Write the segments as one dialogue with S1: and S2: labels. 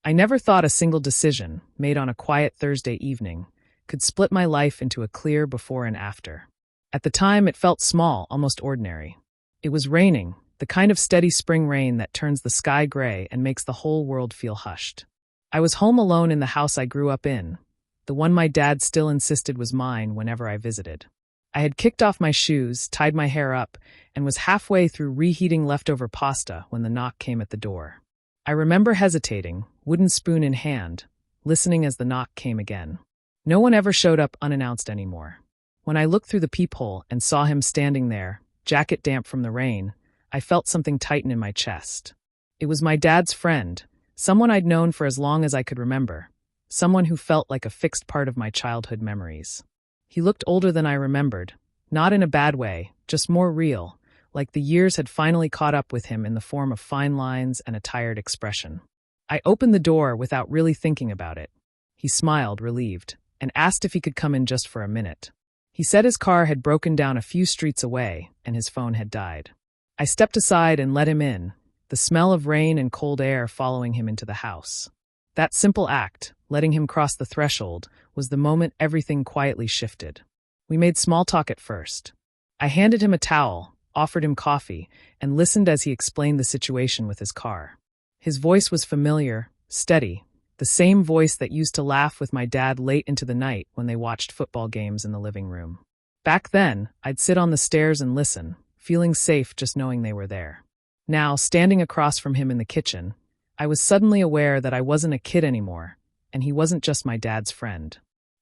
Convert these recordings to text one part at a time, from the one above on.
S1: I never thought a single decision, made on a quiet Thursday evening, could split my life into a clear before and after. At the time, it felt small, almost ordinary. It was raining, the kind of steady spring rain that turns the sky gray and makes the whole world feel hushed. I was home alone in the house I grew up in, the one my dad still insisted was mine whenever I visited. I had kicked off my shoes, tied my hair up, and was halfway through reheating leftover pasta when the knock came at the door. I remember hesitating, wooden spoon in hand, listening as the knock came again. No one ever showed up unannounced anymore. When I looked through the peephole and saw him standing there, jacket damp from the rain, I felt something tighten in my chest. It was my dad's friend, someone I'd known for as long as I could remember, someone who felt like a fixed part of my childhood memories. He looked older than I remembered, not in a bad way, just more real, like the years had finally caught up with him in the form of fine lines and a tired expression. I opened the door without really thinking about it. He smiled, relieved, and asked if he could come in just for a minute. He said his car had broken down a few streets away and his phone had died. I stepped aside and let him in, the smell of rain and cold air following him into the house. That simple act, letting him cross the threshold, was the moment everything quietly shifted. We made small talk at first. I handed him a towel, offered him coffee, and listened as he explained the situation with his car. His voice was familiar, steady, the same voice that used to laugh with my dad late into the night when they watched football games in the living room. Back then, I'd sit on the stairs and listen, feeling safe just knowing they were there. Now, standing across from him in the kitchen, I was suddenly aware that I wasn't a kid anymore, and he wasn't just my dad's friend.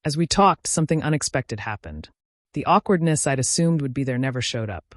S1: As we talked, something unexpected happened. The awkwardness I'd assumed would be there never showed up.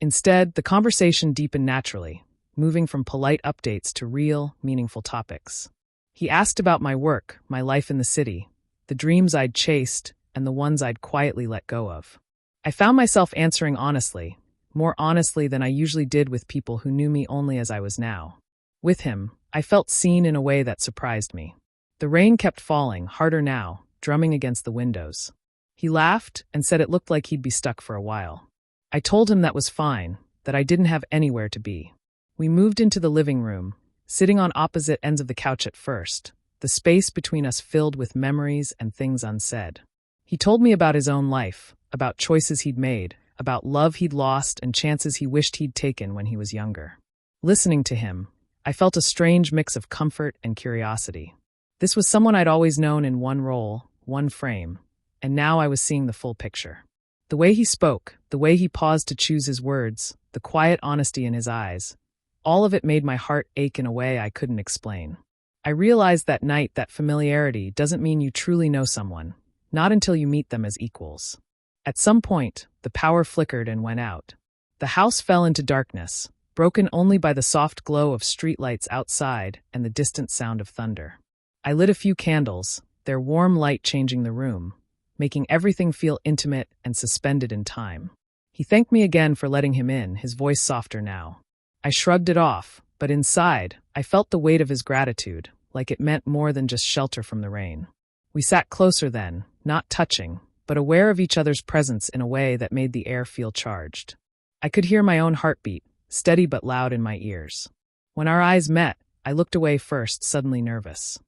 S1: Instead, the conversation deepened naturally, moving from polite updates to real, meaningful topics. He asked about my work, my life in the city, the dreams I'd chased, and the ones I'd quietly let go of. I found myself answering honestly, more honestly than I usually did with people who knew me only as I was now. With him, I felt seen in a way that surprised me. The rain kept falling, harder now, drumming against the windows. He laughed and said it looked like he'd be stuck for a while. I told him that was fine, that I didn't have anywhere to be. We moved into the living room, sitting on opposite ends of the couch at first, the space between us filled with memories and things unsaid. He told me about his own life, about choices he'd made, about love he'd lost and chances he wished he'd taken when he was younger. Listening to him, I felt a strange mix of comfort and curiosity. This was someone I'd always known in one role, one frame, and now I was seeing the full picture. The way he spoke, the way he paused to choose his words, the quiet honesty in his eyes, all of it made my heart ache in a way I couldn't explain. I realized that night that familiarity doesn't mean you truly know someone, not until you meet them as equals. At some point, the power flickered and went out. The house fell into darkness, broken only by the soft glow of streetlights outside and the distant sound of thunder. I lit a few candles, their warm light changing the room, making everything feel intimate and suspended in time. He thanked me again for letting him in, his voice softer now. I shrugged it off, but inside, I felt the weight of his gratitude, like it meant more than just shelter from the rain. We sat closer then, not touching, but aware of each other's presence in a way that made the air feel charged. I could hear my own heartbeat, steady but loud in my ears. When our eyes met, I looked away first, suddenly nervous.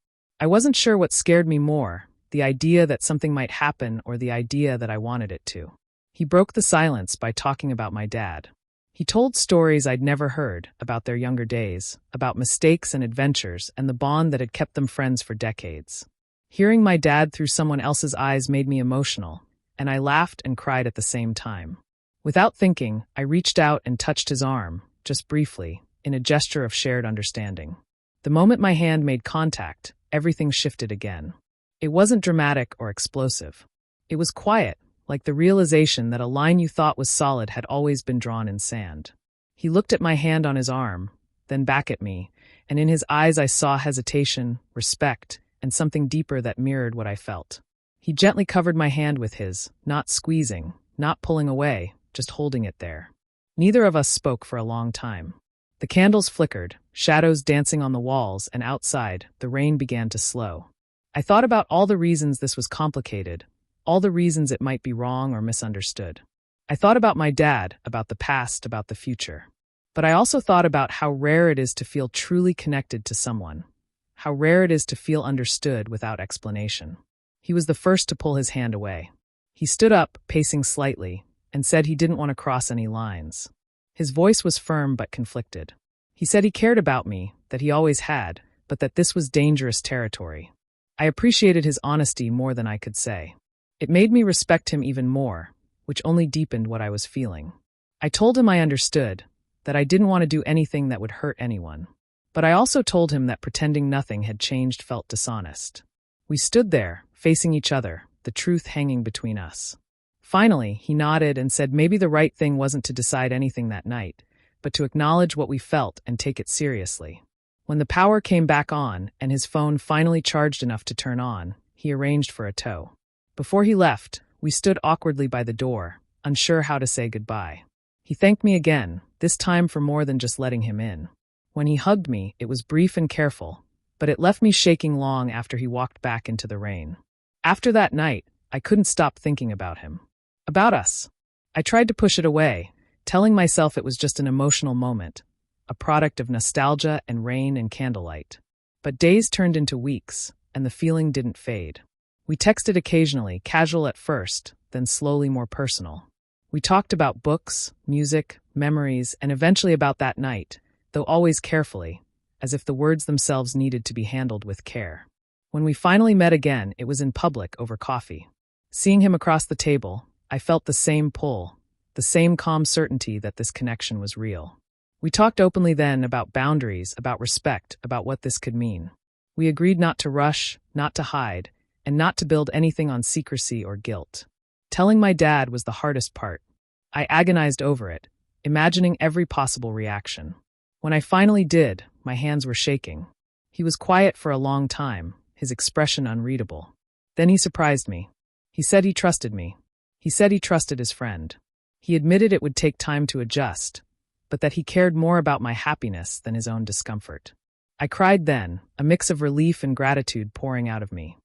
S1: I wasn't sure what scared me more, the idea that something might happen or the idea that I wanted it to. He broke the silence by talking about my dad. He told stories I'd never heard, about their younger days, about mistakes and adventures and the bond that had kept them friends for decades. Hearing my dad through someone else's eyes made me emotional, and I laughed and cried at the same time. Without thinking, I reached out and touched his arm, just briefly, in a gesture of shared understanding. The moment my hand made contact, everything shifted again. It wasn't dramatic or explosive. It was quiet, like the realization that a line you thought was solid had always been drawn in sand. He looked at my hand on his arm, then back at me, and in his eyes I saw hesitation, respect, and something deeper that mirrored what I felt. He gently covered my hand with his, not squeezing, not pulling away, just holding it there. Neither of us spoke for a long time. The candles flickered, shadows dancing on the walls, and outside, the rain began to slow. I thought about all the reasons this was complicated, all the reasons it might be wrong or misunderstood. I thought about my dad, about the past, about the future. But I also thought about how rare it is to feel truly connected to someone, how rare it is to feel understood without explanation. He was the first to pull his hand away. He stood up, pacing slightly, and said he didn't want to cross any lines. His voice was firm but conflicted. He said he cared about me, that he always had, but that this was dangerous territory. I appreciated his honesty more than I could say. It made me respect him even more, which only deepened what I was feeling. I told him I understood, that I didn't want to do anything that would hurt anyone. But I also told him that pretending nothing had changed felt dishonest. We stood there, facing each other, the truth hanging between us. Finally, he nodded and said maybe the right thing wasn't to decide anything that night, but to acknowledge what we felt and take it seriously. When the power came back on and his phone finally charged enough to turn on, he arranged for a tow. Before he left, we stood awkwardly by the door, unsure how to say goodbye. He thanked me again, this time for more than just letting him in. When he hugged me, it was brief and careful, but it left me shaking long after he walked back into the rain. After that night, I couldn't stop thinking about him. About us. I tried to push it away, telling myself it was just an emotional moment, a product of nostalgia and rain and candlelight. But days turned into weeks, and the feeling didn't fade. We texted occasionally, casual at first, then slowly more personal. We talked about books, music, memories, and eventually about that night, though always carefully, as if the words themselves needed to be handled with care. When we finally met again, it was in public over coffee. Seeing him across the table, I felt the same pull, the same calm certainty that this connection was real. We talked openly then about boundaries, about respect, about what this could mean. We agreed not to rush, not to hide, and not to build anything on secrecy or guilt. Telling my dad was the hardest part. I agonized over it, imagining every possible reaction. When I finally did, my hands were shaking. He was quiet for a long time, his expression unreadable. Then he surprised me. He said he trusted me. He said he trusted his friend. He admitted it would take time to adjust, but that he cared more about my happiness than his own discomfort. I cried then, a mix of relief and gratitude pouring out of me.